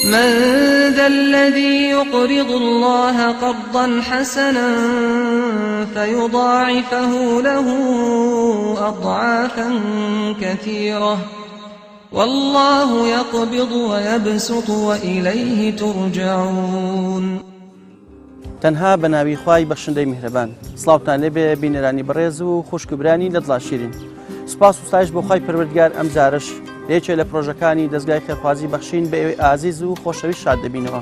من ذا الذي يقرض الله قرضا حسنا فيضاعفه له أضعافا كثيرة والله يقبض ويبسط وإليه ترجعون. تەنها بە ناوی خوای بەخشندەی میهرەبان. سڵاوتان لێبێ بینەرانی بەڕێز و خوشکبرانی لە دڵا شیرین. سوپاس و ستایش بۆ خوای پەروەردگار ئەم جارش یەکێک لە پرۆژەکانی دەستگای خێرخوازی بەخشین بە ئێوەی ئازیز و خۆشەویست شاد دەبینەوە.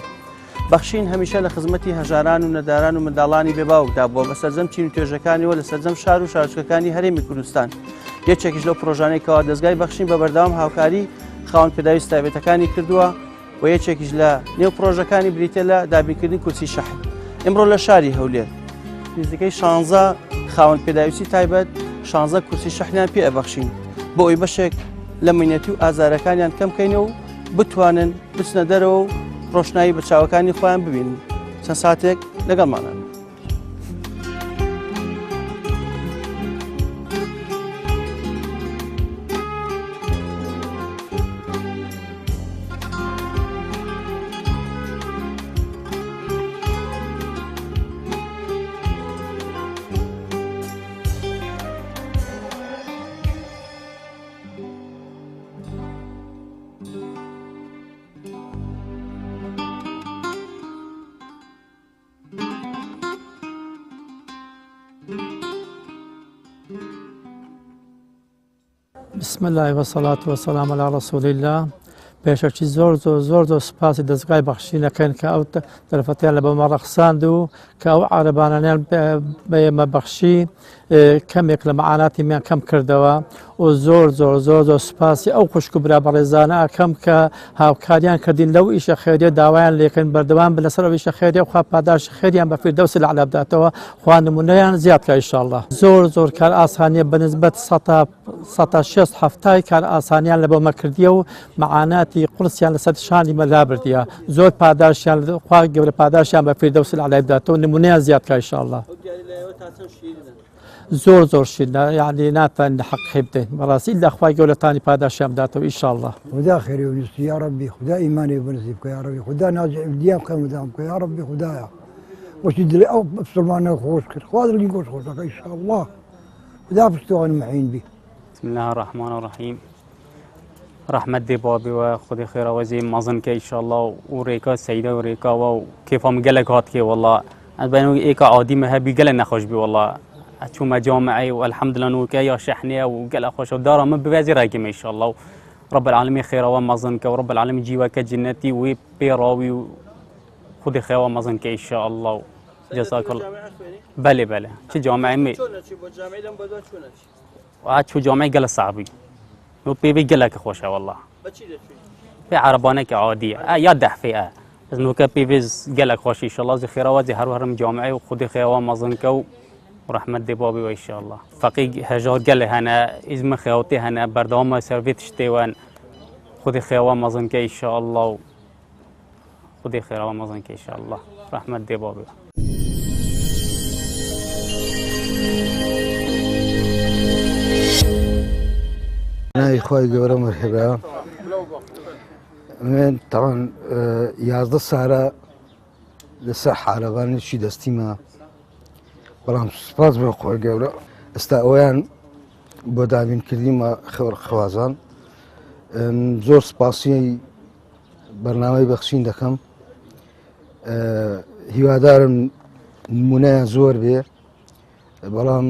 بەخشین هەمیشە لە خزمەتی هەژاران و نەداران و منداڵانی بێباوکدا بووە بە سەرجەم چین و توێژەکانیەوە لە سەرجەم شار و شارچکەکانی هەرێمی کوردستان. یەکێکیش لەو پرۆژانەی کەوا دەستگای بەخشین بە بەردەوام هاوکاری خاوەن پێداویست تایبەتەکانی کردووە و یەکێکیش لە نێو پرۆژەکانی بریتە لە دابینکردنی کورسی شەحن. ئەمڕۆ لە شاری هەولێر نزیکەی 16 خاوەن پێداویستی تایبەت 16 کورسی شەحنیان پێ ئەبەخشین بۆ ئەوی بەشێک لە مینەتی و ئازارەکانیان کەم بکەینەوە و بتوانن بچنە دەرەوە و ڕۆشنایی بە چاوەکانی خۆیان ببینن. چەند ساتێک لەگەڵمانن. بسم الله والصلاة والسلام على رسول الله. پێشەکی زۆر سپاسی دەستگای بەخشینەکەن کە ئەو تەلەفەتیان لە بەمە ڕەخساند و کە ئەو عارەبانانیان بە ئێمە بەخشی کەمێک لە مەعاناتیمیان کەم کردەوە و زۆر سپاسی ئەو خوشک و برا بەڕێزانە ئەکەم کە هاوکاریان کردین لەو ئیشە خێریە داوایان لێکن بەردەوام بە لەسەر ئەو ئیشە خێریە خوا پاداش خێریان بە فیردەوس العەلا بداتەوە خوا نمونەیان زیاد کە ئینشاءالله. زۆر کار ئاسانیە بەنسبەت 160 کار ئاسانیان لە بۆمە کردیە و مەعاناتی قورسیان لەسەر شانی مەلا بردیە. زۆر پاداشیان خوا گەورە پاداشیان بە فیردەوس العەلا بداتەوە نمونەیان زیاد کە ئینشاءالله. زۆر شیرینە یعنی ناتوانین حەقی بدەین بەڕاستی ئیلا خوای گەورەتانی پاداشیان بداتەوە ئینشاءالله. خدا خێری و ویستی یا ربی خدا ئیمانی بنصیب بکە یا ربی خدا نازع دیام بکە مدام بکە یا ربی خدایە وەشی دڵی ئەو مسلمانە خۆش کرد خوا دڵی خۆش دەکە ئینشاءالله خدا پشتیوانی معین بی. بسم الله الرحمن الرحیم. رحمت دی بابی و خودی خیره وزی مازن که انشاءالله و ریکا سیده و ریکا و کیفام گلک هات که والله از بینو ایکا عادی مهبی گل نخوش بی والله چون مجامعي والحمد لله نوكا يا شحنية وقال خوش ودارا من ببازي راقم ان شاء الله. رب العالمين خير ومازنك ورب العالمين جيواك جنتي وبيراوي خذي خير ومازنك ان شاء الله. جزاك الله. بله شو جامعي مي وعاد شو جامعي قال صعبي وبيبي قال لك خوش والله في عربانك عادية يا دحفي بس نوكا بيبيز قال لك خوش ان شاء الله زي خير وزي هرم جامعي وخذي خير ومازنك ورحمة دي بابي وإن شاء الله. فقيق هجار قال هنا إزم خيوتي هنا بردوما سيرفيت شتيوان خذي خيوان مظنك إن شاء الله خذي خيوان مظنك إن شاء الله. رحمة دي بابي. أنا إخوي قبل مرحبا. من طبعا يازد السهرة للصحة على بان شي دستيما. بەڵام سپاس بۆ خۆی گەورە ئێستا ئەویان بۆ دابینکردنی خوازان زۆر سپاسی بەرنامەی بەخشین دەکەم. هیوادارم نمونەیان زۆر بێ بەڵام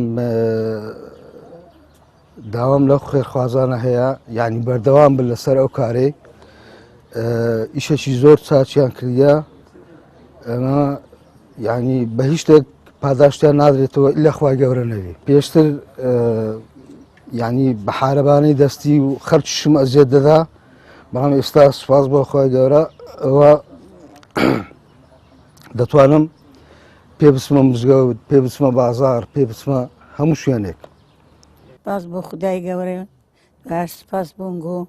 داوام لەو خێرخوازانە هەیە یعنی بەردەوام بن لەسەر ئەو کارەی ئیشێکی زۆر چاچیان کردە ئەمە یعنی بە هیچ شتێک پاداشتیان نادرێتەوە ئیلا خوای گەورە نەبێ. پێشتر یعنی بە حارەبانەی دەستی و خەرچشم ئەزیێت دەدا بەڵام ئێستا سوپاس بۆ خوای گەورە ئەوە دەتوانم پێ بچمە مزگەوت پێ بچمە بازار پێ بچمە هەموو شوێنێک. سپاس بۆ خودای گەورە باش سپاس بۆنگۆ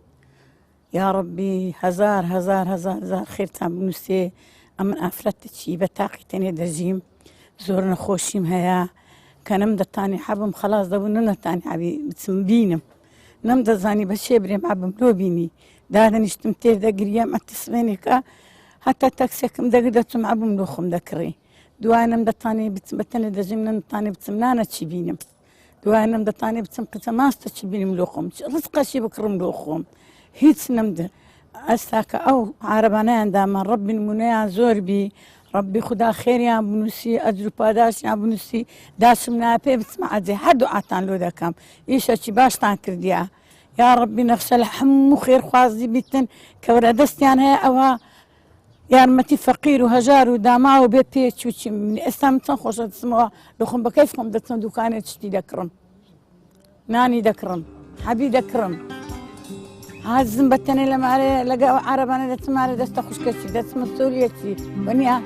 یا ربی هزار خێرتان بنووسێ ئەمن ئافرەتێکی بە تاقی تەنێ دەژیم زۆر نەخۆشیم هەیە کە نەمدەتانی حەبم خەلاص دەبوو نەتانی حەبی بچم بینم نەمدەزانی بە چێ برێم حەبم لۆ بینی دادەنیشتم تێدا گریام ئەتیسوێنێکە هەتا تەکسێکم دەگرت دەچم عەبووم لۆخم دەکڕی دوایانم دەتانی بچم بەتەنێ دەژیم نەتانی بچم نانە چی بینم دوایانم دەتانی بچم قچە ماستە چی بینم لۆخۆم ڕزقەشی بکڕم لۆخۆم هیچ نەمدە ئەستا کە ئەو عارەبانەیان دامان ڕەبی نمونەیان زۆر بی ڕەبی خوددا خێریان بنووسی ئەجر و پاداشیان بنووسی داشم ناپێ بچمە عەجێ هەردوو ئاتان لۆ دەکەم ئیشەکی باشتان کردیا یا ڕەبی نەخشە لە هەموو خێرخوازی بیتن کە وەرە دەستیان هەیە ئەوە یارمەتی فەقیر و هەژار و داما و بێ پێچ و چی منی ئێستا من چەند خۆشە دەچمەوە لەخۆم بە کەیف خۆم دەچم دوکانێک شتی دەکڕم نانی دەکڕم حەبی دەکڕم هازم بەتەنێ لە مارێ لەگە ئەو عارەبانە دەچم مارێ دەستە خوشکەچی دەچمە سۆریەتی وەنیا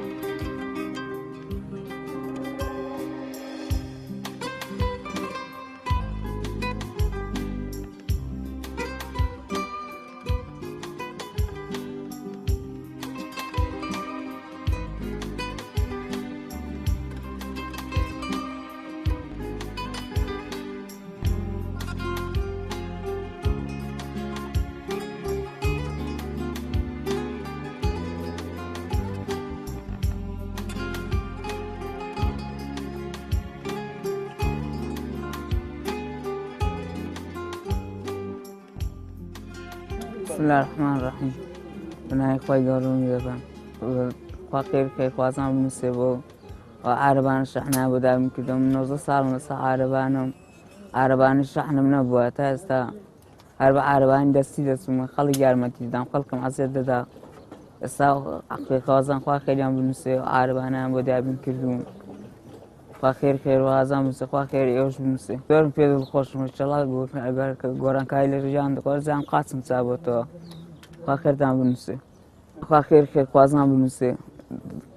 بسم الله الرحمن الرحیم بنای خوای گەورەم دەبم خوا خێر خوازان بنووسێ بۆ عارەبانە شەحنا بۆ دابین کردم 19 ساڵم لەسەر عارەبانی شەحنم نەبووە تا ئێستا هەر بە عارەبانی دەستی دەچوومە خەڵک یارمەتی دەدام خەڵکم عەزیەت دەدا ئێستا خێر خوازان خوا خێریان بنووسێ عارەبانیان بۆ دابین کردوون خوا خێر وازان بنووسێ خوا خێر ئێوەش بنووسێ زۆرم پێ دڵخۆشم ئینشەڵڵا ئەگەر گۆرانکاری لە ژیان دەخوازیان قاچم چابێتەوە خوا خێرتان بنووسێ خوا خێر خوازان بنووسێ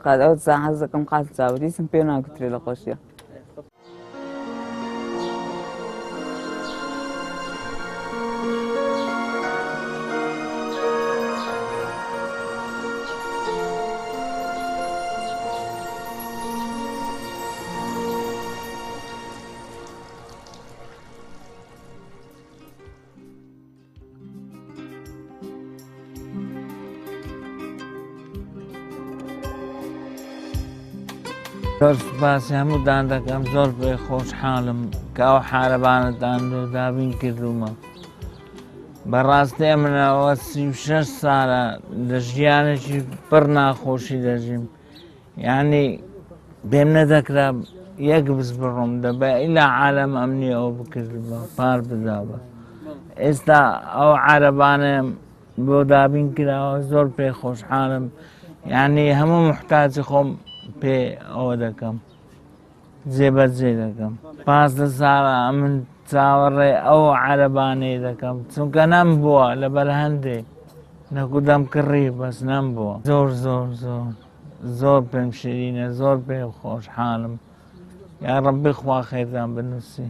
قەت ئەو چان حەز دەکەم قاچم چابێت هیچم پێ ناکوترێ لە خۆشیە زۆر سوپاسی هەمووتان دەکەم زۆر پێ خۆشحاڵم کە ئەو حارەبانەتان دابین کردومە بەڕاستی منەوە 36 ساڵە لە ژیانێکی پڕ ناخۆشی دەژیم یعنی پێم نەدەکرا یەک بز بڕۆم دەبێ ئیلا عالەم ئەمنی ئەو بکردبە پار بدابە ئێستا ئەو عارەبانەیەم بۆ دابین کراوە زۆر پێ خۆشحاڵم یعنی هەموو محتاجی خۆم پێ ئەوە دەکەم جێبەجێ دەکەم 15 ساڵە من چاوەڕێ ئەو عارەبانەی دەکەم چونکە نەم بووە لەبەر هەندێک نەکودەم کڕی بەس نەم بووە زۆر پێم شیرینە زۆر پێ خۆشحاڵم یا ڕەبی خوا خێرتان بنووسی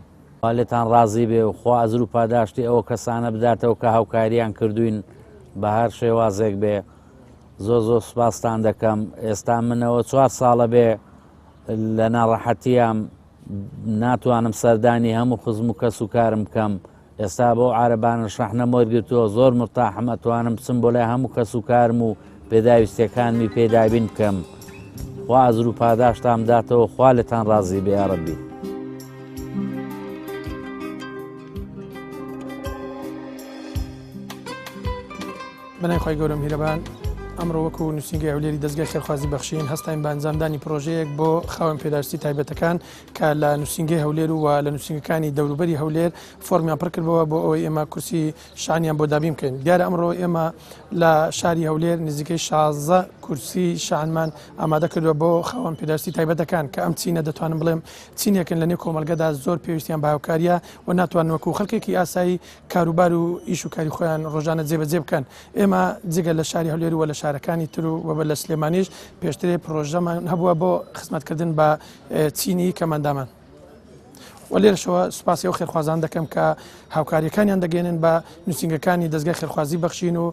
لێتان ڕازی بێ و خوا ئەجر و پاداشتی ئەوە کەسانە بداتەوە کە هاوکاریان کردوین بە هەر شێوازێک بێ زۆر سوپاستان دەکەم ئێستا منەوە 4 ساڵە بێ لە ناڕەحەتیام ناتوانم سەردانی هەموو خزم و کەس و کارم بکەم ئێستا بۆ عارەبانە شەحنە مۆرگرتووە زۆر مرتاحم ئەتوانم بچم بۆ لای هەموو کەس و کارم و پێداویستیەکانمی پێدابین بکەم خوا ئەجر و پاداشتان بداتەوە خوا لێتان ڕازی بێ یا ڕەبی بەنای خۆی گەورم هیرەبان ئەمڕۆ وەکو نووسینگەی هەولێری دەستگای خێرخوازی بەخشین هەستین بە ئەنجامدانی پرۆژەیەک بۆ خاوەن پێداویستی تایبەتەکان کە لە نووسینگەی هەولێر و لە نووسینگەکانی دەوروبەری هەولێر فۆرمیان پڕ کردەوە بۆ ئەوەی ئێمە کورسی شانیان بۆ دابین بکەین دیارە ئەمڕۆ ئێمە لە شاری هەولێر نزیکەی 16 کورسی شانمان ئامادە کردووە بۆ خاوەن پێداویستی تایبەتەکان کە ئەم چینە دەتوانم بڵێم چینێکن لە نێو کۆمەلگەدا زۆر پێویستیان بە هاوکاریە و ناتوان وەکو خەڵکێکی ئاسایی کاروبار و ئیش و کاری خۆیان ڕۆژانە جێبەجێ بکەن ئێمە جگە لە شاری هەولێر و لە شارەکانی تر و بە لە سلێمانیش پێشترێ پرۆژەمان هەبووە بۆ خزمەتکردن بە چینی کەمەندامان و لێرەشەوە سوپاسی ئەو خێرخوازان دەکەم کە هاوکاریەکانیان دەگەێنن بە نووسینگەکانی دەستگای خێرخوازی بەخشین و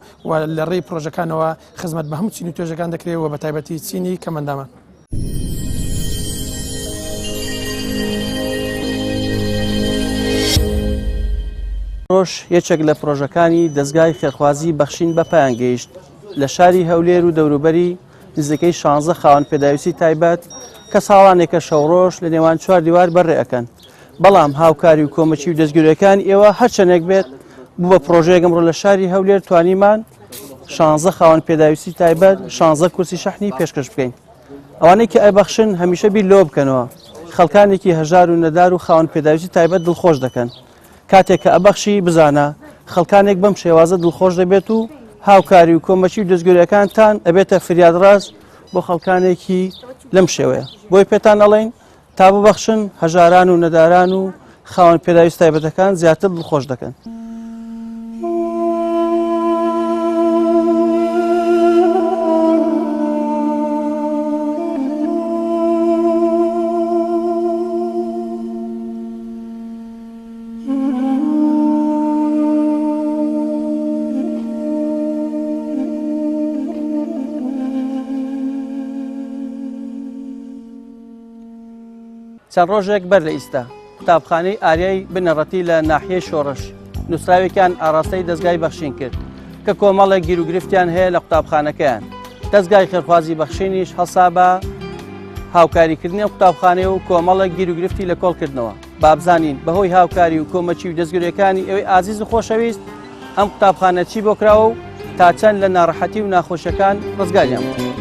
لە ڕێی پرۆژەکانەوە خزمەت بە هەموو چین و توێژەکان دەکرێت و بە تایبەتی چینی کەمەندامان ڕۆژ یەکێک لە پرۆژەکانی دەستگای خێرخوازی بەخشین بە پایان گەیشت لە شاری هەولێر و دەوروبەری نزیکەی 16 خاوەن پێداویستی تایبەت کە ساڵانێکە شەوڕۆژ لە نێوان 4 دیوار بەڕێ ئەکەن. بەڵام هاوکاری و کۆمەچی و دەستگیرەکان ئێوە هەرچەندێک بێت بوو بە پرۆژەیەک ئەمڕۆ لە شاری هەولێر توانیمان 16 خاوەن پێداویستی تایبەت 16 کورسی شەحنی پێشکەش بکەین. ئەوانەی کە ئەبەخشن هەمیشە بیر لۆ بکەنەوە. خەڵکانێکی هەژار و نەدار و خاوەن پێداویستی تایبەت دڵخۆش دەکەن. کاتێک کە ئەبەخشی بزانە خەڵکانێک بەم شێوازە دڵخۆش دەبێت و هاوکاری و کۆمەچی و دەستگیرەکانتان ئەبێتە فریادڕاز بۆ خەڵکانێکی لەم شێوەیە. بۆی پێتان ئەڵێن تا ببەخشن هەژاران و نەداران و خاوەن پێداویست تایبەتەکان زیاتر دڵخۆش دەکەن. چەند ڕۆژێک بەر لە ئیستا قوتابخانەی ئاریای بنەڕەتی لە ناحیەی شۆڕش نووسراوێکیان ئاراستەی دەستگای بەخشین کرد کە کۆمەڵێک گیرروگرفتیان هەیە لە قوتابخانەکەیان. دەستگای خێرخوازی بەخشینیش هەسا بە هاوکاریکردنی قوتابخانەیە و کۆمەڵێک گیرروگرفتی لە کۆڵکردنەوە. بابزانین بەهۆی هاوکاری و کۆمەچی و دەستگیرەکانی ئەوەی ئازیز و خۆشەویست ئەم قوتابخانە چی بۆ کراوە و تا چەند لە ناڕەحەتی و ناخۆشیەکان ڕزگاریان بوو.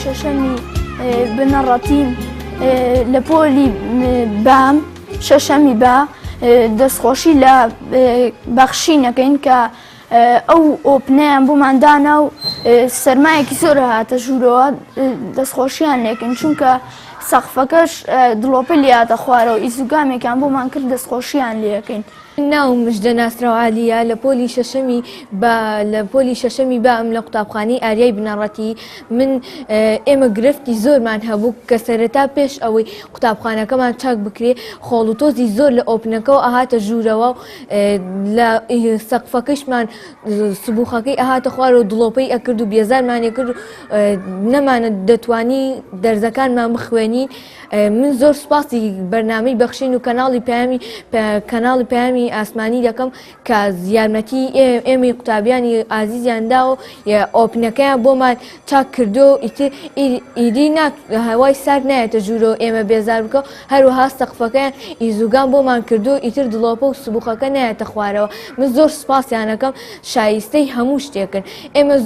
شەشەمی بنەڕەتیم لە پۆلی بام شەشەمی با دەستخۆشی لە بەخشینەکەین کە ئەو ئۆپنەیان بۆماندانا و سەرمایەکی زۆر هاتە ژوورەوە دەستخۆشییان لێکن چونکە سەقفەکەش دڵۆپە لاتە خوارەوە ئیزوگامێکیان بۆمان کرد دەستخۆشییان لێەکەین. ناوم مژدە ناسراوعالیە لە پۆلی شەشەمی با ئەم لە قوتابخانەی ئاریای بنەڕەتی من ئێمە گرفتی زۆرمان هەبوو کە سەرەتا پێش ئەوەی قوتابخانەکەمان چاک بکرێ خۆڵوتۆزی زۆر لە ئۆپنەکەەوە ئاهاتە ژوورەوە و لە سەقفەکەشمان سبوخەکەی ئاهاتە خوارەوە دڵۆپەی ئەکرد و بێزارمانێ کرد و نەمانە دەتوانی دەرزەکانمان بخوێنین. من زۆر سوپاسی بەرنامەی بەخشین و کەناڵی پەیامی ئاسمانی دەکەم کە یارمەتی ئێمەی قوتابیانی ئازیزیاندا و ئۆپنەکەیان بۆمان چاک کردو و ئیدی هەوای سارد نایەتە ژوورەوە ئێمە بێزار بکە هەروەها سەقفەکەیان ئیزوگان بۆمان کردو ئیتر دڵۆپە و سبوخەکە نایەتە خوارەوە. من زۆر سوپاسیانەکەم شایستەی هەموو شتێکن. ئێمە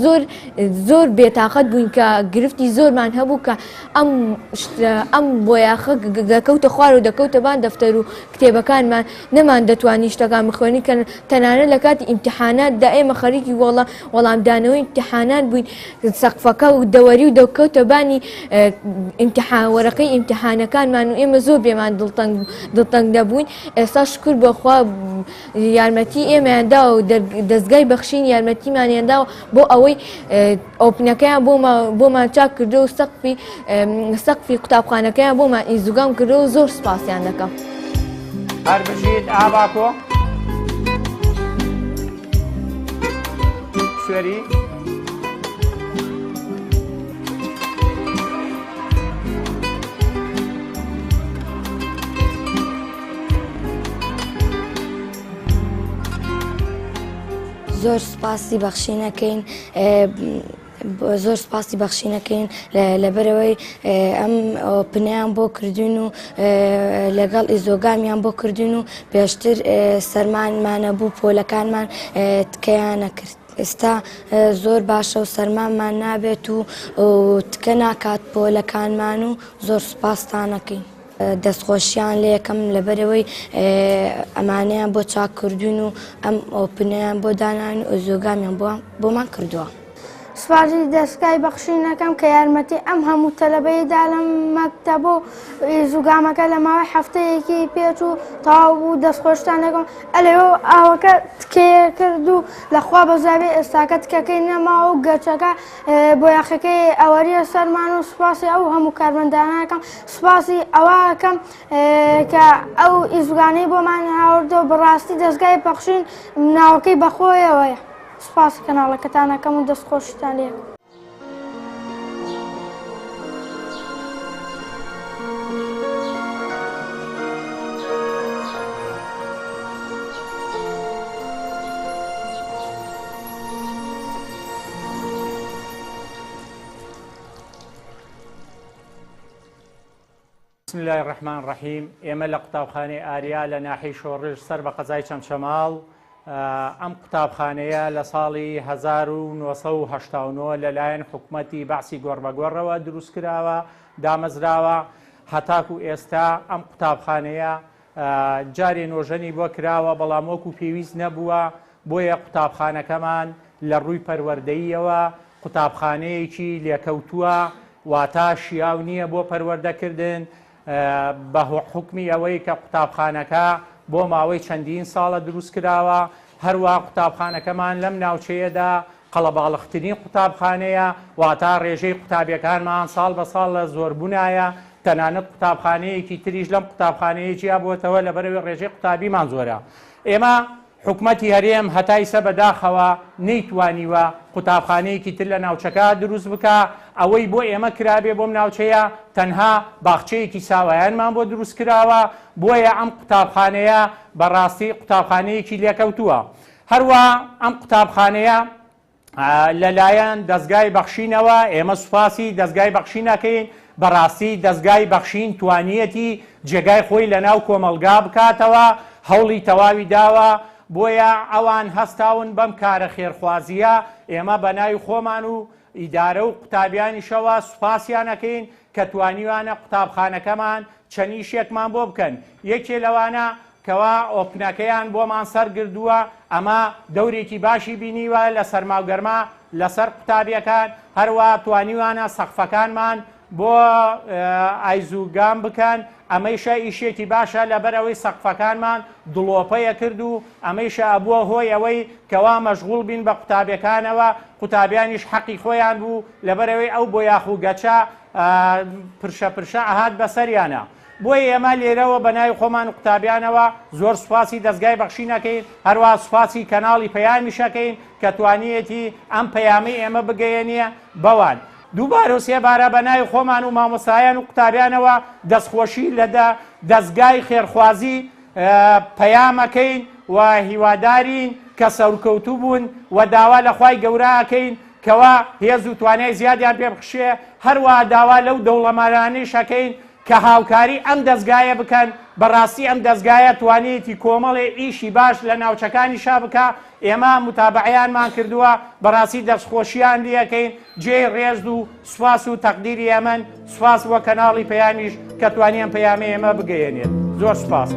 زۆر بێتاقەت بووین کە گرفتی زۆرمان هەبوو کە ئەم بۆیاخە دەکەوتە خوار و دەکەوتە بان دەفتەر و کتێبەکانمان نەمان دەتوانی شتەکان بخوێنی کە تەنانەت لە کاتی ئیمتیحاناتدا ئێمە خەریکی وەڵامدانەوەی ئیمتیحانات بووین سەقفەکە و دەوەری و دەکەوتە بانی وەرەقەی ئیمتیحانەکانمان و ئێمە زۆر بێمان دڵتەنگ دەبووین. ئێستا شکر بەخوا یارمەتی ئێمەیاندا و دەستگای بەخشین یارمەتیمانیاندا بۆ ئەوەی ئۆپنەکەیان بۆمان چاک کردو و سەقفی قوتابخانەکەیان بۆمان ئیزوگام کردو و زۆر سپاسیان دەکەم. هەر بژیت ئاباکۆ سوێری زۆر سپاسی بەخشینەکەین زۆر سپاسی بەخشینەکەین لەبەرەوەی ئەم ئۆپنیان بۆ کردوین و لەگەڵ ئیزۆگامیان بۆ کردوین و پێشتر سەرمانمانە بوو پۆلەکانمان تکەیانە کرد. ئێستا زۆر باشە و سەرمانمان نابێت و تکە ناکات پۆلەکانمان و زۆر سوپاستانەکەین. دەستخۆشییان لێ یەکەم لەبەرەوەی ئەمانەیان بۆ چاک کردوین و ئەم ئۆپنیان بۆ دانان و ئیزۆگامیان بۆمان کردووە. سوپاسی دەستگای بەخشینەکەم کە یارمەتی ئەم هەموو تەلەبەیدا لەم مەکتەبە و زوگامەکە لە ماوەی هەفتەیەکی پێچ و تەواو بوو دەستخۆشتان دەکەم ئەلێەوە ئاوەکە تکەیە کرد و لەخوا بەزاوی ئێستاکە تکەکەی نەماوە و گەچەکە بۆ یاخەکەی ئەوەریە سەرمان و سوپاسی ئەو هەموو کارمەندانەکەم سوپاسی ئەوەکەم کە ئەو ئیزوگانەی بۆمان هاوردەوە بەڕاستی دەستگای بەخشین ناوەکەی بەخۆیەوەیە سپاس کەناڵەکەتانەکەم و دەستخۆشتان لێ. بسم الله الرحمن الرحیم. ئێمە لە قوتابخانەی ئاریا لە ناحیەی شۆڕژ سەر بە قەزای چەمچەماڵ ئەم قوتابخانەیە لە ساڵی 1970 لەلایەن حکوومەتی بەعسی گۆڕبەگۆڕەوە دروست کراوە دامەزراوە هەتاکو ئێستا ئەم قوتابخانەیە جارێ نۆژەنی بۆ کراوە بەڵام وەکو پێویست نەبووە بۆیە قوتابخانەکەمان لە ڕووی پەروەردەییەوە قوتابخانەیەکی لێکەوتووە واتە شیاو نییە بۆ پەروەردەکردن بە حکمی ئەوەی کە قوتابخانەکە بۆ ماوەی چەندین ساڵە دروست کراوە هەروە قوتابخانەکەمان لەم ناوچەیەدا قەڵەباڵغترین قوتابخانەیە واتە ڕێژەی قوتابیەکانمان ساڵ بە ساڵ لە زۆربوونایە تەنانەت قوتابخانەیەکی تریش لەم قوتابخانەیەکییا بۆتەوە لەبەرەوەی ڕێژەی قوتابیمان زۆرە. ئێمە حکوومەتی هەرێم هەتای سە بەداخەوە نەیتوانیوە قوتابخانەیەکی تر لە ناوچەکە دروست بکە ئەوەی بۆ ئێمە کرابێ بۆم ناوچەیە تەنها باخچەیەکی ساوایانمان بۆ دروست کراوە بۆیە ئەم قوتابخانەیە بەڕاستی قوتابخانەیەکی لێکەوتووە. هەروە ئەم قوتابخانەیە لەلایەن دەستگای بەخشینەوە ئێمە سوپاسی دەستگای بەخشینەکەین بەڕاستی دەستگای بەخشین توانیەتی جێگای خۆی لەناو کۆمەلگا بکاتەوە هەوڵی تەواوی داوە بۆیە ئەوان هەستاون بەم کارە خێرخوازیە ئێمە بە ناوی خۆمان و ئیدارە و قوتابیانیشەوە سوپاسیانەکەین کە توانیوانە قوتابخانەکەمان چەنیشێکمان بۆ بکەن. یەکێ لەوانە کەوا ئۆپنەکەیان بۆمان سەرگردووە ئەمە دەورێکی باشی بینیوە لە سەرماوگەرما لەسەر قوتابیەکان هەروە توانیوانە سەقفەکانمان بۆ ئایزوگام بکەن ئەمەیشە ئیشێکی باشە لەبەرەوەی سەقفەکانمان دڵۆپەیە کرد و ئەمەیشە ئەبووە هۆی ئەوەی کەوا مەشغوڵ بین بە قوتابیەکانەوە قوتابیانیش حەقی خۆیان بوو لەبەرەوەی ئەو بۆ یاخوگەچە پرشە ئەهات بەسەریانە. بۆی ئێمە لێرەوە بە ناوی خۆمان قوتابیانەوە زۆر سوپاسی دەستگای بەخشینەکەین هەروە سوپاسی کەناڵی پەیامیشەکەین کە توانیەتی ئەم پەیامی ئێمە بگەیەنیە بەوان. دووبارە و سێبارە بە ناوی خۆمان و مامۆستایان و قوتابیانەوە دەستخۆشی لە دەستگای خێرخوازی پەیامەکەین و هیوادارین کە سەرکەوتوو بوون و داوا لە خوای گەورەکەین کەوا هێز و توانای زیادیان پێ بخشێ هەروە داوا لەو دەوڵەمەرانیشەکەین کە هاوکاری ئەم دەستگایە بکەن بەڕاستی ئەم دەستگایە توانێتی کۆمەڵێ ئیشی باش لە ناوچەکانی شا بکە ئێمە متابعیانمان کردووە بەڕاستی دەستخۆشیان لەکەین جێ ڕێز و سوپاس و تەقدیری ئەمن سوپاس وە کەناڵی پەیامیش کە توانیان پەیامی ئێمە بگەیەنێت. زۆر سوپاس.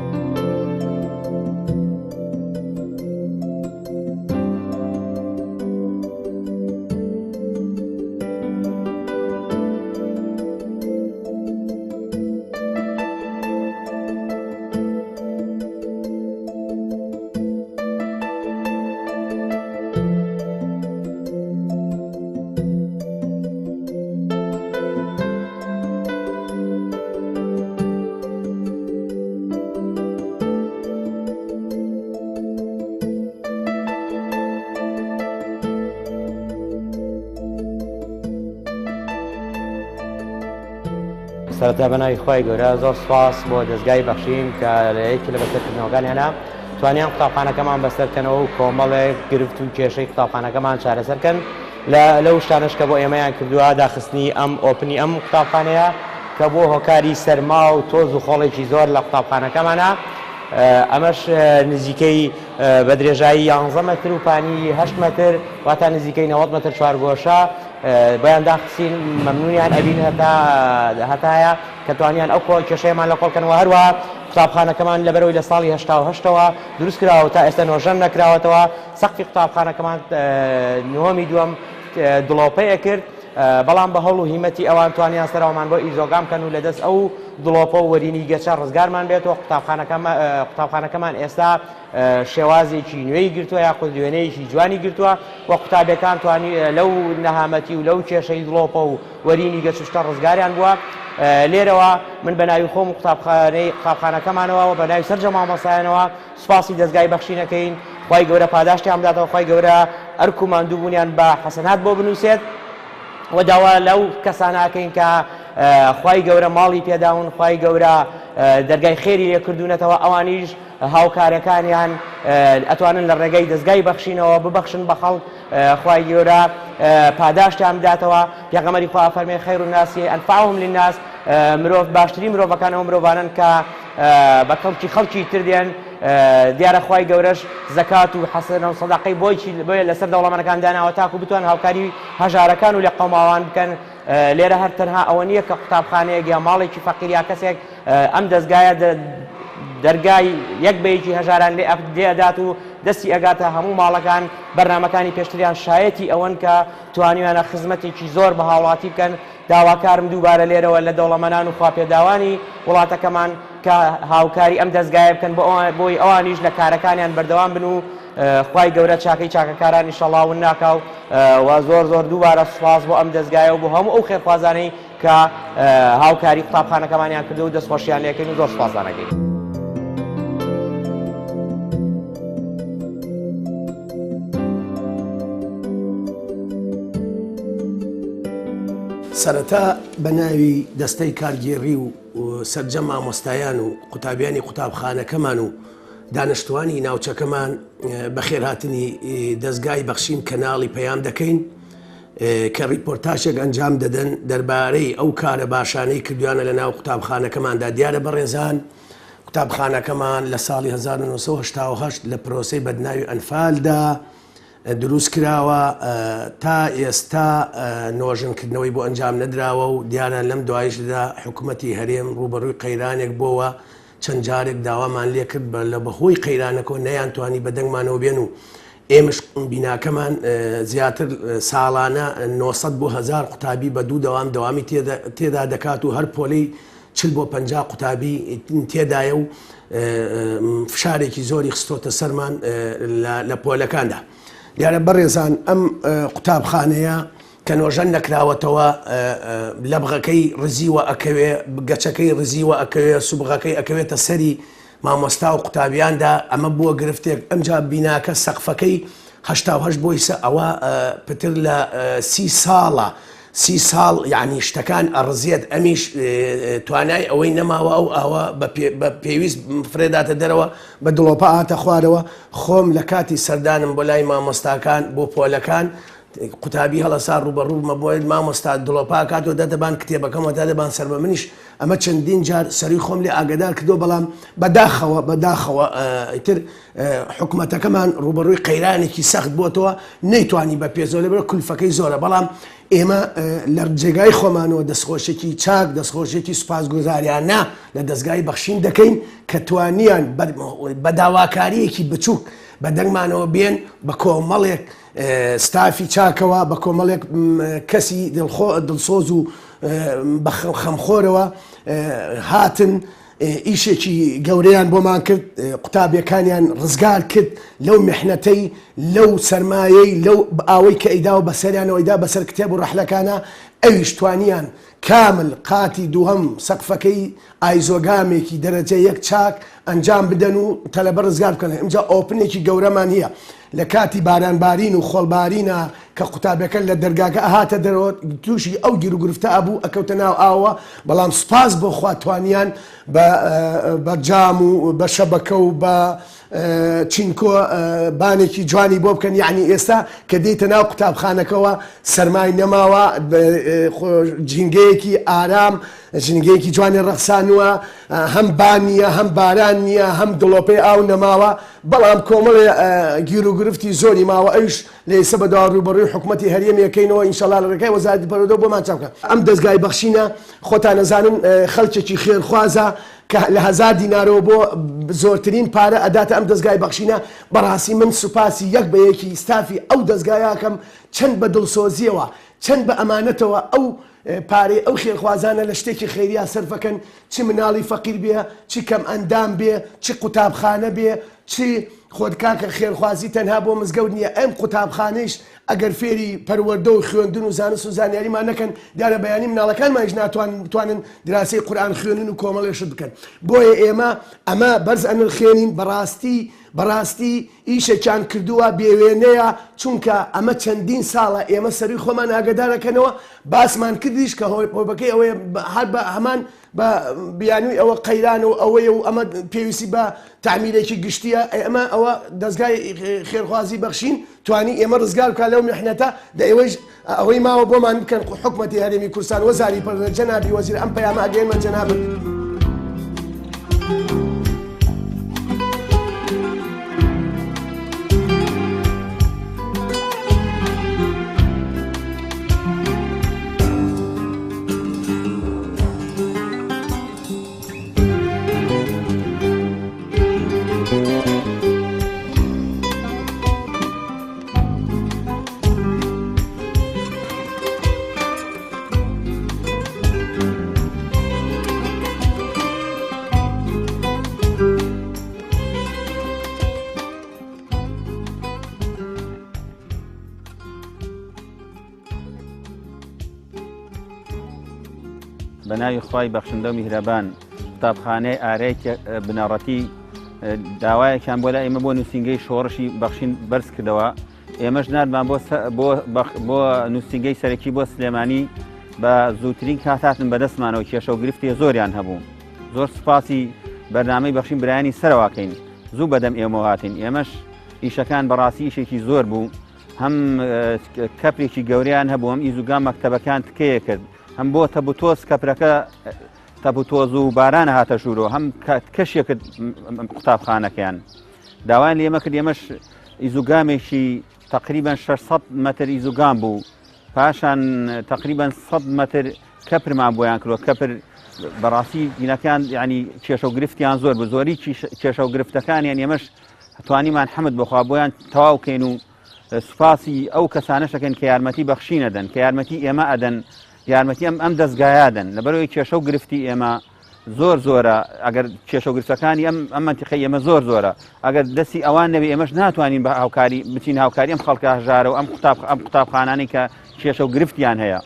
سەرەتا بەناوی خوای گەورە زۆر سوپاس بۆ دەستگای بەخشین کە لە یەکی لە بەسەرکردنەوەکانیانە توانیان قوتابخانەکەمان بەسەرکەنەوە و کۆمەڵێک گرفت و کێشەی قوتابخانەکەمان چارەسەرکەن لەو شتانش کە بۆ ئێمەیان کردووە داخستنی ئەم ئۆپنی ئەم قوتابخانەیە کە بۆ هۆکاری سەرما و تۆز و خۆڵێکی زۆر لە قوتابخانەکەمانە ئەمەش نزیکەی بە درێژایی 11 مەتر و پانی 8 مەتر واتە نزیکەی 90 مەتر چوارگۆشە بەیان داخستین مەمنونیان ئەبین هەتایە کە توانیان ئەو کێشەیەمان لە کۆڵکەنەوە هەروە قوتابخانەکەمان لەبەرەوەی لە ساڵی 1970ەوە دروست کراوە تا ئێستا نۆژەن نەکراوەتەوە سەقفی قوتابخانەکەمان نۆمی دووەم دڵۆپەیە کرد بەڵام بە هەوڵ و هیمەتی ئەوان توانیان سەرەوەمان بۆ ئیزۆگام کەن و لەدەست ئەو دڵۆپە و وەرینی گەچە ڕزگارمان بێتەوە. قوتابخانەکەمان ئێستا شێوازێکی نوێی گرتووە یاخود دوێنەیەکی جوانی گرتووە و قوتابەکان توانی لەو نەهامەتی و لەو کێشەی دڵۆپە و وەرینی گەچشتە ڕزگاریان بووە. لێرەوە من بە ناوی خۆم قوتابخانەکەمانەوە و بە ناوی سەرجە مامۆستایانەوە سوپاسی دەستگای بەخشینەکەین. خوای گەورە پاداشتیان بداتەوە، خوای گەورە ئەرک و ماندووبوونیان بە حەسەنات بۆ بنووسێت و داوا لەو کەساناکەین کە خوای گەورە ماڵی پێداون، خوای گەورە دەرگای خێری لێکردوونەتەوە ئەوانیش هاوکارەکانیان ئەتوانن لە ڕێگەی دەستگای بەخشینەوە ببەخشن بە خەڵک، خوای گەورە پاداشتیان بداتەوە. پێغەمبەری خوا فەرمێ خەیر الناس ئەنفعهم للناس، مرۆڤ باشترین مرۆڤەکان ئەو مرۆڤانن کە بە خەڵکی تر دێن. دیارە خوای گەورەش زەکات و حەسەنە و سەداقەی بۆیە لەسەر دەوڵەمەندەکان داناوە تاکو بتوان هاوکاری هەژارەکان و لە قەوماوان بکەن. لێرە هەر تەنها ئەوە نییە کە قوتابخانەیەک یا ماڵێکی فەقیر یا کەسێک ئەم دەستگایە دەرگای یەک بەیەکی هەژاران لێ ئەدات و دەستی ئەگاتە هەموو ماڵەکان. بەرنامەکانی پێشتریان شایەتی ئەوەن کە توانیوانە خزمەتێکی زۆر بە هاوڵاتی بکەن. داواکارم دووبارە لێرەوە لە دەوڵەمەندان و خواپێداوانی وڵاتەکەمان کە هاوکاری ئەم دەستگایە بکەن بۆی ئەوانیش لە کارەکانیان بەردەوام بن و خوای گەورە چاکەی چاکەکاران ئینشەڵڵا ون ناکاو و زۆر دووبارە سوپاس بۆ ئەم دەستگایە و بۆ هەموو ئەو خێرخوازانەی کە هاوکاری قوتابخانەکەمانیان کردو و دەستخۆشیان لێکەین و زۆر سوپاسدانەکەین. سەرەتا بە ناوی دەستەی کارگێڕی و سەرجە مامۆستایان و قوتابیانی قوتابخانەکەمان و دانیشتوانی ناوچەکەمان بەخێر هاتنی دەستگای بەخشین کەناڵی پەیام دەکەین کە ڕیپۆرتاژێک ئەنجام دەدەن دەربارەی ئەو کارە باشانەی کردویانە لە ناو قوتابخانەکەماندا. دیارە بەڕێزان قوتابخانەکەمان لە ساڵی 1970 لە پرۆسەی بەدناوی ئەنفالدا دروست کراوە تا ئێستا نۆژنکردنەوەی بۆ ئەنجام نەدراوە و دیارە لەم دوایشدا حکوومەتی هەرێم ڕوبەڕووی قەیرانێک بۆەوە چەند جارێک داوامان لێ کرد لە بەهۆی قەیرانەکەەوە نەیانتوانی بەدەنگمانەوە بێن و ئێمەش بیناکەمان زیاتر ساڵانە 900 بۆ 1000 قوتابی بە دوو دەوامی تێدا دەکات و هەر پۆلەی 40 بۆ 50 قوتابی تێدایە و فشارێکی زۆری خستۆتە سەرمان لە پۆلەکاندا. دیارە بەڕێزان ئەم قوتابخانەیە کە نۆژەن نەکراوەتەوە لە بغەکەی ڕزیوە ئەکەوێ گەچەکەی ڕزیوە ئەکەوێ سوبغەکەی ئەکەوێتە سەری مامۆستا و قوتابیاندا ئەمە بووە گرفتێک. ئەمجا بیناکە سەقفەکەی 88 بۆی ئەوە پتر لە 30 ساڵە 30 ساڵ یعنی شتەکان ئەڕزیێت ئەمیش توانای ئەوەی نەماوە ئەو ئاوە بە پێویست فرێداتە دەرەوە بە دڵۆپە هاتە خوارەوە. خۆم لە کاتی سەردانم بۆ لای مامۆستاکان بۆ پۆلەکان قوتابی هەڵەسا ڕوبەڕوومە بۆی مامۆستا دڵۆپا کاتەوە دەدەبان کتێبەکەمەوە دەدەبان سەر بە منیش ئەمە چەندین جار سەری خۆم لێ ئاگدار کردو بەڵام بەداخەوە ئیتر حکوومەتەکەمان ڕوبەڕووی قەیرانێکی سەخت بۆتەوە نەیتوانی بە پێزۆ لێ بڕە کولفەکەی زۆرە بەڵام ئێمە لە جێگای خۆمانەوە دەستخۆشێکی چاک دەستخۆشێکی سوپاسگوزاریانە لە دەستگای بەخشین دەکەین کە توانیان بە داواکاریەکی بچووک بەدەنگمانەوە بێن بە کۆمەڵێک ستافی چاکەوە بە کۆمەڵێک کەسی دڵسۆز و بە خەمخۆرەوە هاتن ئیشێکی گەورەیان بۆمان کرد قوتابیەکانیان ڕزگار کرد لەو میحنەتەی لەو سەرمایەی لەو ئاوەی کە ئەیدا و بەسەریانەوە ئەیدا بەسەر کتێب و ڕەحلەکانە ئەویش توانیان کامل قاتی دووهەم سەقفەکەی ئایزۆگامێکی دەرەجە یەک چاک ئەنجام بدەن و تەلەبە ڕزگار بکەن. ئەمجا ئۆپنێکی گەورەمان هەیە لە کاتی بارانبارین و خۆڵبارینە کە قوتابەکە لە دەرگاکە ئاهاتە دەرەوە تووشی ئەو گیر و گرفتە ئابوو ئەکەوتە ناو ئاوە بەڵام سوپاس بۆ خواتوانیان بە جام و بە شەبەکە و بە چینکۆ بانێکی جوانی بۆ بکەن. یعنی ئێستا کە دێتە ناو قوتابخانەکەەوە سەرمای نەماوە جینگەیەکی ئارام ژنگەیەکی جوانی ڕەخسان نازانووە هەم بانیە هەم باران نییە هەم دڵۆپەی ئاو نەماوە بەڵام کۆمەڵی گیر و گرفتی زۆری ماوە ئەوش لێسە بەداوا ڕوبەڕووی حکوومەتی هەرێمیەکەینەوە ئینشەڵا لە ڕێگای وەزارەتی پەروەردە بۆمان چاوکە ئەم دەستگای بەخشینە خۆتان نەزانن خەڵکێکی خێرخوازە کە لە 1000 دینارەوە بۆ زۆرترین پارە ئەداتە ئەم دەستگای بەخشینە بەڕاستی من سوپاسی یەک بە یەکی ستافی ئەو دەستگایەکەم چەند بە دڵسۆزیەوە چەند بە ئەمانەتەوە ئەو پارەی ئەو خێرخوازانە لە شتێکی خێریا سەرفەکەن چی مناڵی فەقیر بێ چی کەم ئەندام بێ چی قوتابخانە بێ چی خۆدکاکە خێرخوازی تەنها بۆ مزگەوت نییە ئەم قوتابخانەیش ئەگەر فێری پەروەردە و خوێندن و زانست و زانیاریمان نەکەن دیارە بەیانی مناڵەکانمانیش بتوانن دراسی قورئان خوێنن و کۆمەڵێشت بکەن بۆیە ئێمە ئەمە بەرز ئەنر خێنین بەڕاستی ئیشێکیان کردووە بێوێنەیە چونکە ئەمە چەندین ساڵە ئێمە سەروی خۆمان ئاگدارەکەنەوە باسمان کردیش کە هۆیبەکەی ئەوەیە هەر بە هەمان بە بیانووی ئەوە قەیران و ئەوەیە و ئەمە پێویستی بە تعمیرێکی گشتیە ئەمە ئەوە دەستگای خێرخوازی بەخشین توانی ئێمە ڕزگار بکات لەو میحنەتە ئێوەش ئەوەی ماوە بۆمان بکەن حکوومەتی هەرێمی کوردستان وەزاری پەروەردە جەنابی وەزیر ئەم پەیامە ئەگەیەنمە جەنابەت. بەناوی خوای بەخشندە و میهرەبان قوتابخانەی ئارەی بنەڕەتی داوایەکیان بۆ لای ئێمە بۆ نووسینگەی شۆڕشی بەخشین بەرز کردەوە ئێمەش نردمان بۆ نووسینگەی سەرەکی بۆ سلێمانی بە زووترین کاتاتن بەدەستمانەوە کێشە و گرفتی زۆریان هەبوو زۆر سوپاسی بەرنامەی بەخشین برایانی سەرەواکەین زوو بەدەم ئێمە هاتین ئێمەش ئیشەکان بەڕاستی ئیشێکی زۆر بوو هەم کەپێکی گەوریان هەبوو هەم ئیزوگام مەکتەبەکان تکەیە کرد هەم بۆ تەبوتۆز کەپرەکە تەبوتۆز و بارانە هاتە ژوورەوە هەم کەشێک کرد قوتابخانەکەیان داوایان لە ئێمە کرد ئێمەش ئیزوگامێکی تقریبا 600 مەتر ئیزوگام بوو پاشان تقریبا 100 مەتر کەپرمان بۆیان کردوە کەپر بەڕاستی بینەکان ینی کێشە و گرفتیان زۆر بوو زۆری کێشە و گرفتەکانیان ئێمەش توانیمان حەمد بخوا بۆیان تەواوکەین و سوپاسی ئەو کەسانەشەکەن کە یارمەتی بەخشینە دەن کە یارمەتی ئێمە ئەدەن یارمەتی ئەم دەستگایادن لەبەرەوەی کێشە و گرفتی ئێمە زۆر زۆرە ئەگەر کێشە و گرفتەکانی ئەم منتیقەی ئێمە زۆر زۆرە ئەگەر دەستی ئەوان نەبێ ئێمەش ناتوانین بە هاوکاری بچین هاوکاری ئەم خەڵکە هەژارە و ئەم قوتابخانانی کە کێشە و گرفتیان هەیە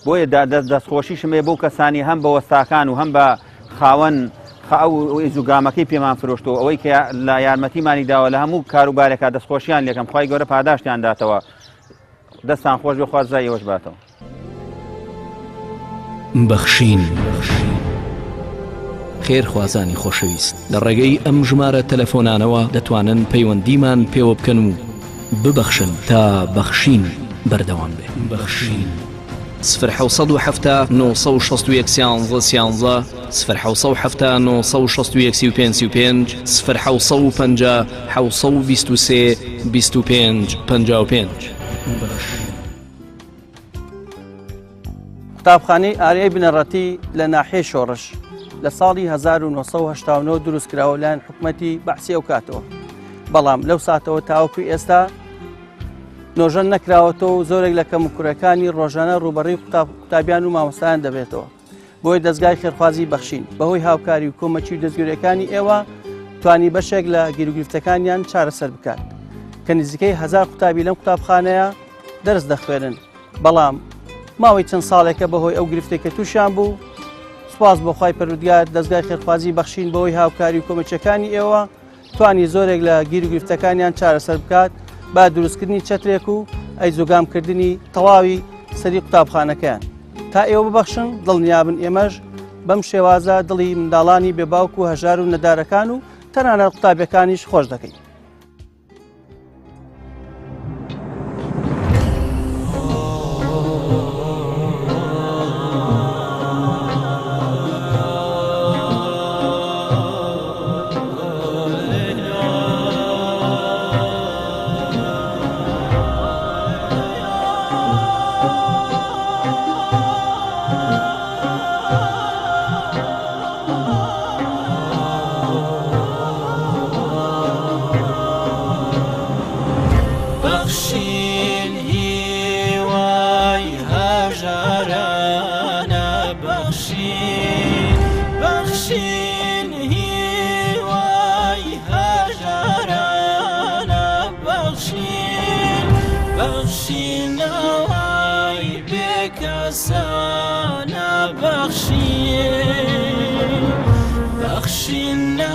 بۆیە دەستخۆشیشمێ بۆ کەسانی هەم بە وەستاکان و هەم بە خاوەن ئەو ئیزوگامەکەی پێمان فرۆشتەوە ئەوەی کە لە یارمەتیمانی داوە لە هەموو کاروبارێکە دەستخۆشیان لێکم خوای گەورە پاداشتیان داتەوە دەستان خۆش بێ خوازای ئێوەش باتەوە. بەخشین خێرخوازانی خۆشەویست لە ڕێگەی ئەم ژمارە تەلەفۆنانەوە دەتوانن پەیوەندیمان پێوە بکەن و ببەخشن تا بەخشین بەردەوام بێ. بەخشین 1970 961 11 1970 961 1950 723 25 55 قوتابخانەی ئارەی بنەڕەتی لە ناحیەی شۆڕش لە ساڵی 1970 دروست کراوە لایەن حکوومەتی بەعسی ئەو کاتەوە بەڵام لەو ساتەوە تاوەکوی ئێستا نۆژەن نەکراوەتەوە و زۆرێک لە کەموکورەکانی ڕۆژانە ڕوبەڕی قوتابیان و مامۆستایان دەبێتەوە بۆی دەستگای خێرخوازی بەخشین بەهۆی هاوکاری و کۆمەچی و دەستگیرەکانی ئێوە توانی بەشێک لە گیرگرفتەکانیان چارەسەر بکات کە نزیکەی 1000 قوتابی لەم قوتابخانەیە دەرس دەخوێنن بەڵام ماوەی چەند ساڵێکە بەهۆی ئەو گرفتێکە تووشیان بوو سوپاس بۆ خوای پەروەردگار دەستگای خێرخوازی بەخشین بەهۆی هاوکاری و کۆمەچەکانی ئێوە توانی زۆرێک لە گیر و گرفتەکانیان چارەسەر بکات با دروستکردنی چەترێک و ئەیزوگامکردنی تەواوی سەری قوتابخانەکەیان تا ئێوە ببەخشن دڵنیابن ئێمەش بەم شێوازە دڵی منداڵانی بێباوک و هەژار و نەدارەکان و تەنانەت قوتابیەکانیش خۆش دەکەین.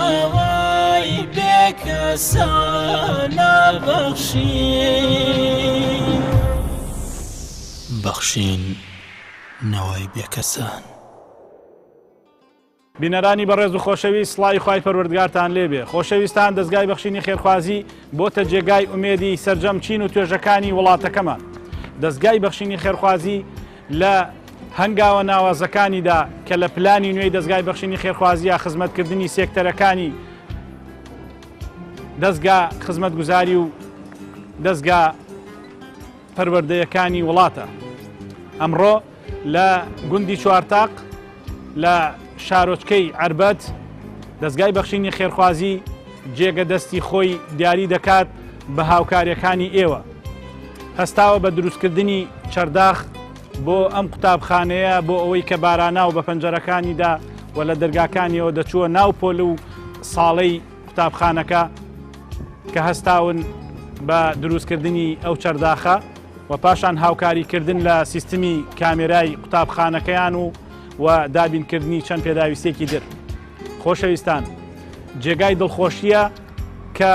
ناوای بێکەسانە بەخشین بەخشین نەوەی بێکەسان. بینەرانی بەڕێز و خۆشەویست، سڵاوی خوای پەروەردگارتان لێبێ. خۆشەویستان، دەستگای بەخشینی خێرخوازی بۆتە جێگای ئومێدی سەرجەم چین و توێژەکانی وڵاتەکەمان. دەستگای بەخشینی خێرخوازی لە هەنگاوە ناوازەکانیدا کە لە پلانی نوێی دەستگای بەخشینی خێرخوازیە خزمەتکردنی سێکتەرەکانی دەستگا خزمەتگوزاری و دەستگا پەروەردەیەکانی وڵاتە. ئەمڕۆ لە گوندی چوارتاق لە شارۆچکەی عەربەت دەستگای بەخشینی خێرخوازی جێگە دەستی خۆی دیاری دەکات بە هاوکاریەکانی ئێوە. هەستاوە بە دروستکردنی چەرداخ بۆ ئەم قوتابخانەیە بۆ ئەوەی کە باراناو بە پەنجەرەکانیدا و لە دەرگاکانیەوە دەچووە ناو پۆل و ساڵەی قوتابخانەکە کە هەستاون بە دروستکردنی ئەو چەرداخە و پاشان هاوکاریکردن لە سیستمی کامێرای قوتابخانەکەیان و دابینکردنی چەند پێداویستێکی در. خۆشەویستان، جێگای دڵخۆشیە کە